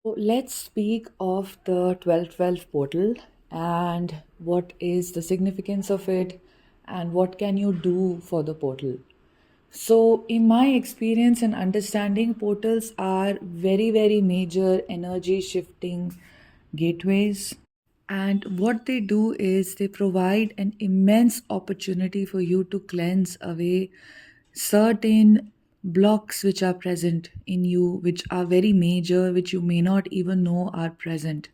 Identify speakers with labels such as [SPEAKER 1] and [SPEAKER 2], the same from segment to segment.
[SPEAKER 1] So let's speak of the 1212 portal and what is the significance of it and what can you do for the portal. So, in my experience and understanding, portals are very, very major energy shifting gateways. And what they do is they provide an immense opportunity for you to cleanse away certain blocks which are present in you, which are very major, which you may not even know are present.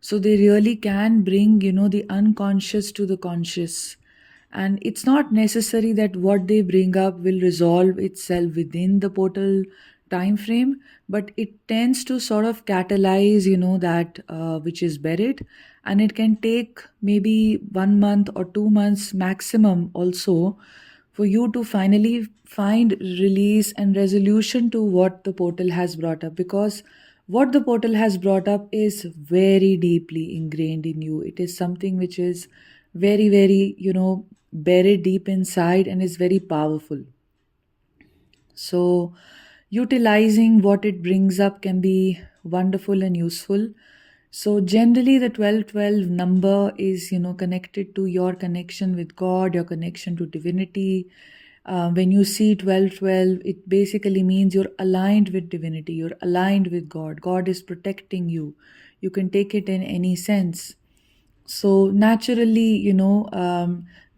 [SPEAKER 1] So they really can bring, the unconscious to the conscious. And it's not necessary that what they bring up will resolve itself within the portal time frame, but it tends to sort of catalyze, that which is buried. And it can take maybe 1 month or 2 months maximum also for you to finally find release and resolution to what the portal has brought up, because what the portal has brought up is very deeply ingrained in you. It is something which is very, very, buried deep inside and is very powerful. So, utilizing what it brings up can be wonderful and useful. So, generally, the 1212 number is, connected to your connection with God, your connection to divinity. When you see 1212, it basically means you're aligned with divinity, you're aligned with God. God is protecting you. You can take it in any sense. So, naturally,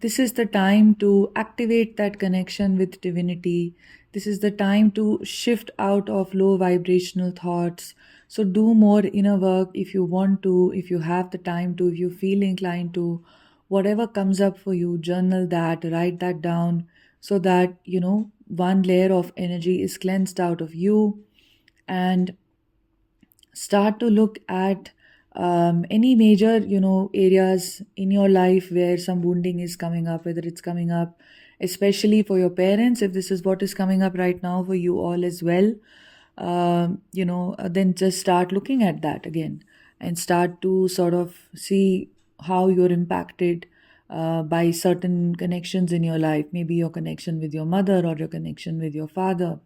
[SPEAKER 1] this is the time to activate that connection with divinity. This is the time to shift out of low vibrational thoughts. So, do more inner work if you want to, if you have the time to, if you feel inclined to. Whatever comes up for you, journal that, write that down so that, one layer of energy is cleansed out of you. And start to look at any major areas in your life where some wounding is coming up, whether it's coming up especially for your parents, if this is what is coming up right now for you all as well. Then just start looking at that again and start to sort of see how you're impacted by certain connections in your life, maybe your connection with your mother or your connection with your father,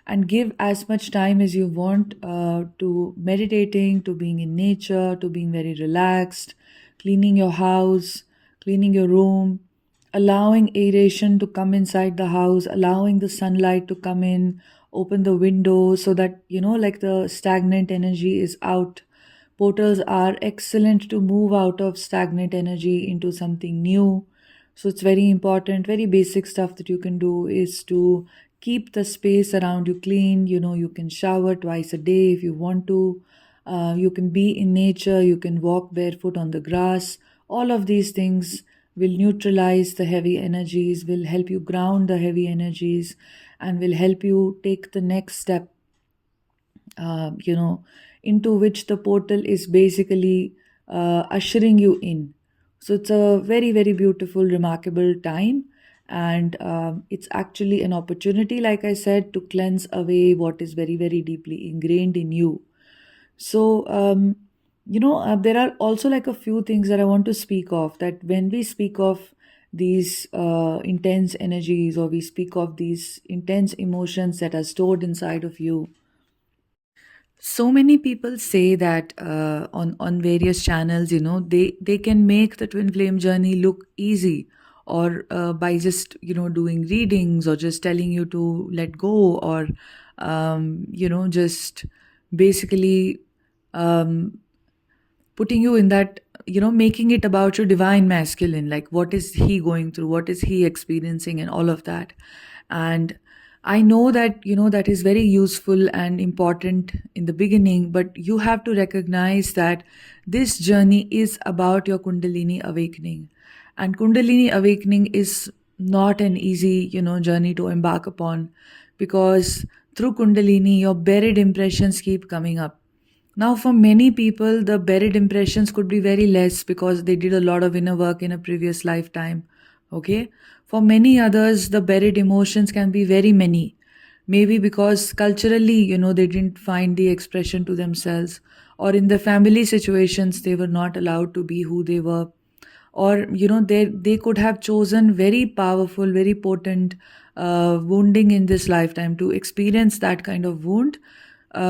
[SPEAKER 1] and give as much time as you want to meditating, to being in nature, to being very relaxed, cleaning your house, cleaning your room, allowing aeration to come inside the house, allowing the sunlight to come in, open the window so that, like the stagnant energy is out. Portals are excellent to move out of stagnant energy into something new. So it's very important, very basic stuff that you can do is to keep the space around you clean. You can shower twice a day if you want to. You can be in nature, you can walk barefoot on the grass. All of these things will neutralize the heavy energies, will help you ground the heavy energies, and will help you take the next step, uh, you know, into which the portal is basically ushering you in. So it's a very, very beautiful, remarkable time. And it's actually an opportunity, like I said, to cleanse away what is very, very deeply ingrained in you. So, there are also like a few things that I want to speak of, that when we speak of these intense energies, or we speak of these intense emotions that are stored inside of you, so many people say that on various channels, they can make the twin flame journey look easy, or by just doing readings, or just telling you to let go, or just basically um, putting you in that, making it about your divine masculine, like what is he going through, what is he experiencing, and all of that. And I know that that is very useful and important in the beginning, but you have to recognize that this journey is about your kundalini awakening. And kundalini awakening is not an easy journey to embark upon, because through kundalini your buried impressions keep coming up. Now, for many people, the buried impressions could be very less because they did a lot of inner work in a previous lifetime. Okay. For many others, the buried emotions can be very many. Maybe because culturally, they didn't find the expression to themselves, or in the family situations, they were not allowed to be who they were, or they could have chosen very powerful, very potent wounding in this lifetime to experience that kind of wound,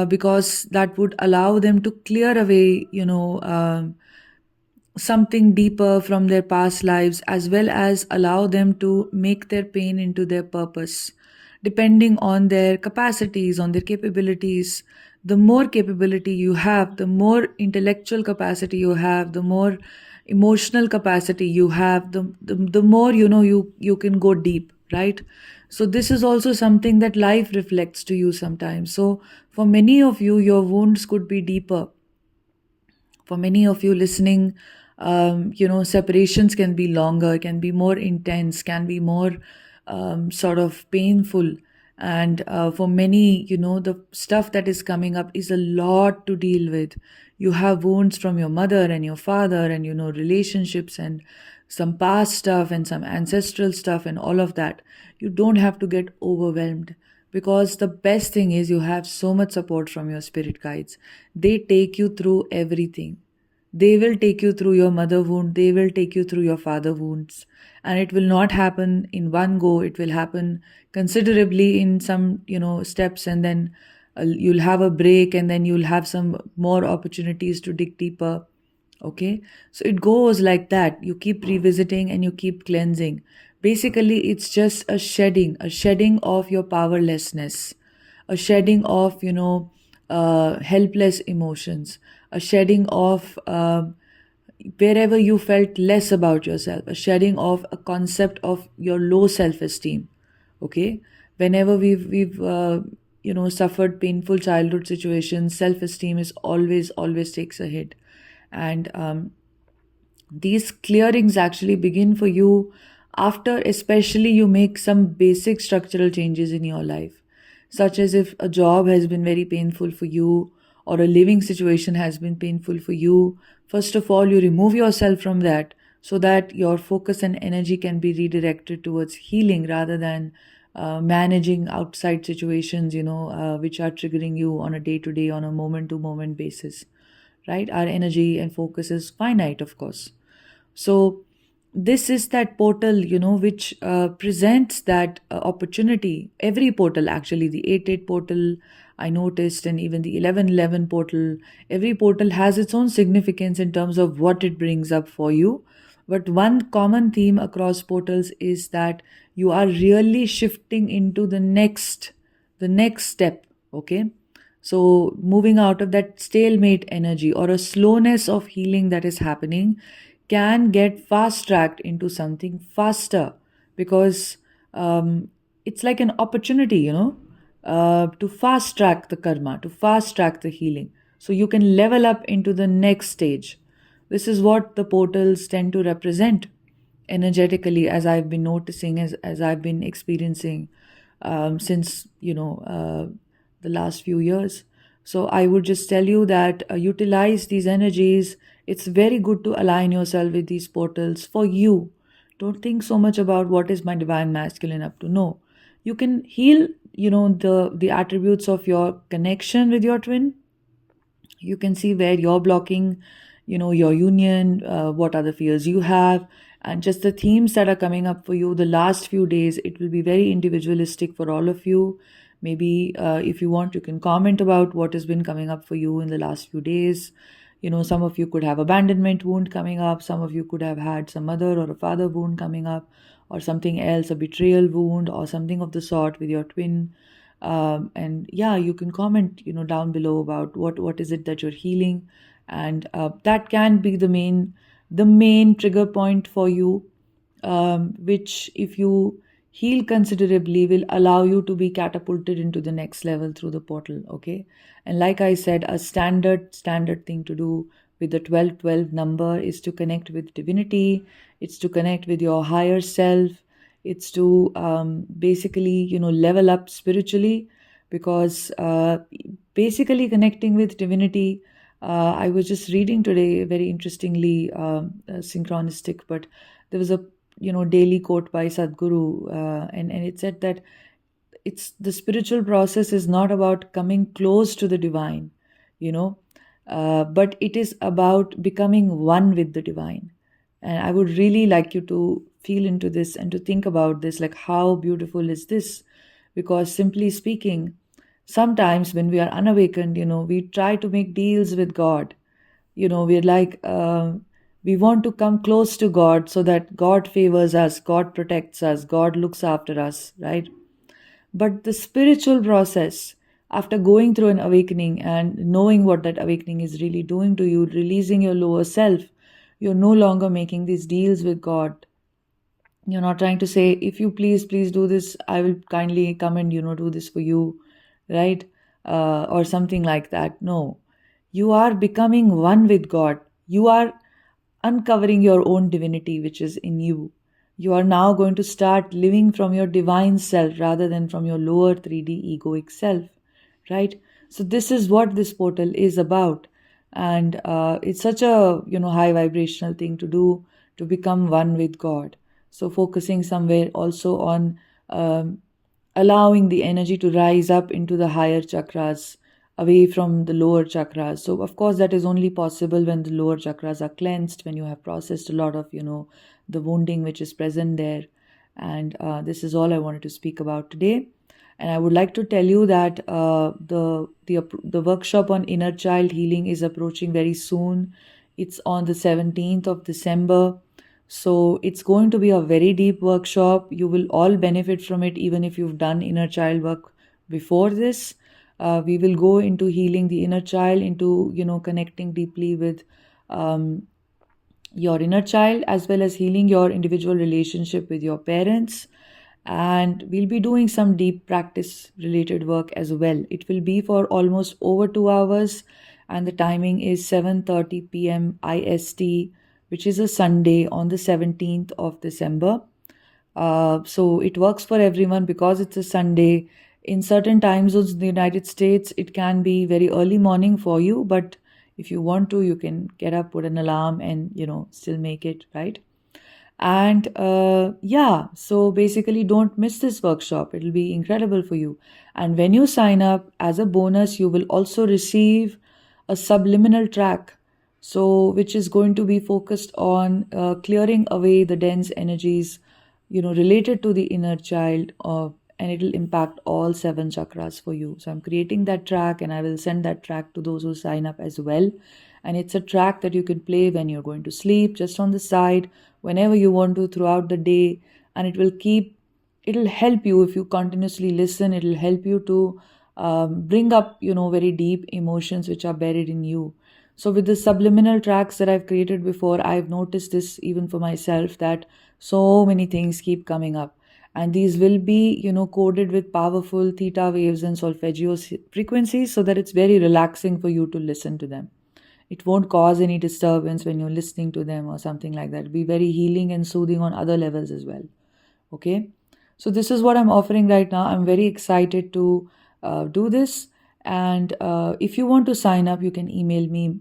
[SPEAKER 1] because that would allow them to clear away, something deeper from their past lives, as well as allow them to make their pain into their purpose, depending on their capacities, on their capabilities. The more capability you have, the more intellectual capacity you have, the more emotional capacity you have, the more you can go deep, right? So this is also something that life reflects to you sometimes. So for many of you, your wounds could be deeper. For many of you listening, separations can be longer, can be more intense, can be more sort of painful. And for many, the stuff that is coming up is a lot to deal with. You have wounds from your mother and your father, and relationships, and some past stuff, and some ancestral stuff, and all of that. You don't have to get overwhelmed, because the best thing is you have so much support from your spirit guides. They take you through everything. They will take you through your mother wound, they will take you through your father wounds. And it will not happen in one go, it will happen considerably in some, steps, and then you'll have a break, and then you'll have some more opportunities to dig deeper. Okay, so it goes like that. You keep revisiting and you keep cleansing. Basically, it's just a shedding of your powerlessness, a shedding of helpless emotions, a shedding of wherever you felt less about yourself, a shedding of a concept of your low self-esteem. Okay, whenever we've suffered painful childhood situations, self-esteem is always takes a hit. And these clearings actually begin for you after, especially, you make some basic structural changes in your life, such as if a job has been very painful for you, or a living situation has been painful for you. First of all, you remove yourself from that, so that your focus and energy can be redirected towards healing, rather than managing outside situations, which are triggering you on a day to day, on a moment to moment basis, right? Our energy and focus is finite, of course. So this is that portal, which presents that opportunity. Every portal, actually, the 8-8 portal, I noticed, and even the 11-11 portal, every portal has its own significance in terms of what it brings up for you. But one common theme across portals is that you are really shifting into the next step. Okay, so moving out of that stalemate energy, or a slowness of healing that is happening, can get fast tracked into something faster, because it's like an opportunity, to fast track the karma, to fast track the healing, so you can level up into the next stage. This is what the portals tend to represent energetically, as I've been noticing, as I've been experiencing since the last few years. So I would just tell you that utilize these energies. It's very good to align yourself with these portals for you. Don't think so much about what is my divine masculine up to. No, you can heal, the attributes of your connection with your twin. You can see where you're blocking, your union, what are the fears you have, and just the themes that are coming up for you the last few days. It will be very individualistic for all of you. Maybe if you want, you can comment about what has been coming up for you in the last few days. Some of you could have abandonment wound coming up, some of you could have had some mother or a father wound coming up, or something else, a betrayal wound or something of the sort with your twin. And yeah, you can comment, down below about what is it that you're healing. And that can be the main trigger point for you, which, if you heal considerably, will allow you to be catapulted into the next level through the portal. Okay, and like I said, a standard thing to do with the 1212 number is to connect with divinity. It's to connect with your higher self. It's to basically, level up spiritually, because basically connecting with divinity. I was just reading today, very interestingly, synchronistic, but there was a daily quote by Sadhguru, and it said that it's the spiritual process is not about coming close to the divine, you know, but it is about becoming one with the divine. And I would really like you to feel into this and to think about this, like, how beautiful is this? Because simply speaking, Sometimes when we are unawakened, we try to make deals with God. We're like, we want to come close to God so that God favors us, God protects us, God looks after us, right? But the spiritual process, after going through an awakening and knowing what that awakening is really doing to you, releasing your lower self, you're no longer making these deals with God. You're not trying to say, if you please do this, I will kindly come and, do this for you, right? Or something like that. No. You are becoming one with God. You are uncovering your own divinity, which is in you. You are now going to start living from your divine self rather than from your lower 3D egoic self, right? So this is what this portal is about, and it's such a high vibrational thing to do, to become one with God. So focusing somewhere also on um, allowing the energy to rise up into the higher chakras, away from the lower chakras. So of course that is only possible when the lower chakras are cleansed, when you have processed a lot of the wounding which is present there. And this is all I wanted to speak about today. And I would like to tell you that the workshop on inner child healing is approaching very soon. It's on the 17th of December. So it's going to be a very deep workshop. You will all benefit from it, even if you've done inner child work before this. We will go into healing the inner child, into connecting deeply with um, your inner child, as well as healing your individual relationship with your parents. And we'll be doing some deep practice related work as well. It will be for almost over 2 hours, and the timing is 7:30 p.m. IST, which is a Sunday on the 17th of December. So it works for everyone because it's a Sunday. In certain time zones in the United States, it can be very early morning for you, but if you want to, you can get up, put an alarm, and still make it, right? And yeah, so basically, don't miss this workshop. It'll be incredible for you. And when you sign up, as a bonus, you will also receive a subliminal track. So, which is going to be focused on clearing away the dense energies, related to the inner child, and it'll impact all seven chakras for you. So, I'm creating that track, and I will send that track to those who sign up as well. And it's a track that you can play when you're going to sleep, just on the side, whenever you want to throughout the day. And it'll help you if you continuously listen. It'll help you to bring up very deep emotions which are buried in you. So with the subliminal tracks that I've created before, I've noticed this even for myself, that so many things keep coming up, and these will be coded with powerful theta waves and solfeggio frequencies, so that it's very relaxing for you to listen to them. It won't cause any disturbance when you're listening to them or something like that. It'll be very healing and soothing on other levels as well. Okay. So this is what I'm offering right now. I'm very excited to do this. And if you want to sign up, you can email me.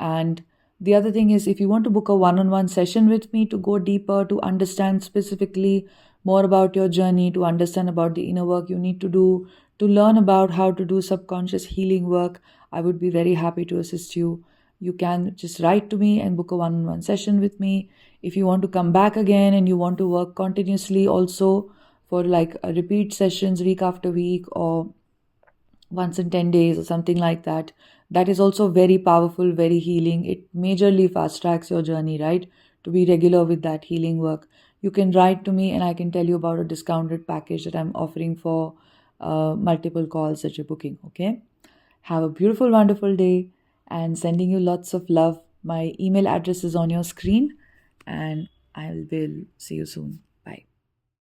[SPEAKER 1] And the other thing is, if you want to book a one-on-one session with me to go deeper, to understand specifically more about your journey, to understand about the inner work you need to do, to learn about how to do subconscious healing work, I would be very happy to assist you. You can just write to me and book a one-on-one session with me. If you want to come back again and you want to work continuously also, for like a repeat sessions week after week, or once in 10 days or something like that, that is also very powerful, very healing. It majorly fast tracks your journey, right? To be regular with that healing work, you can write to me and I can tell you about a discounted package that I'm offering for multiple calls that you're booking. Okay. Have a beautiful, wonderful day, and sending you lots of love. My email address is on your screen, and I will see you soon.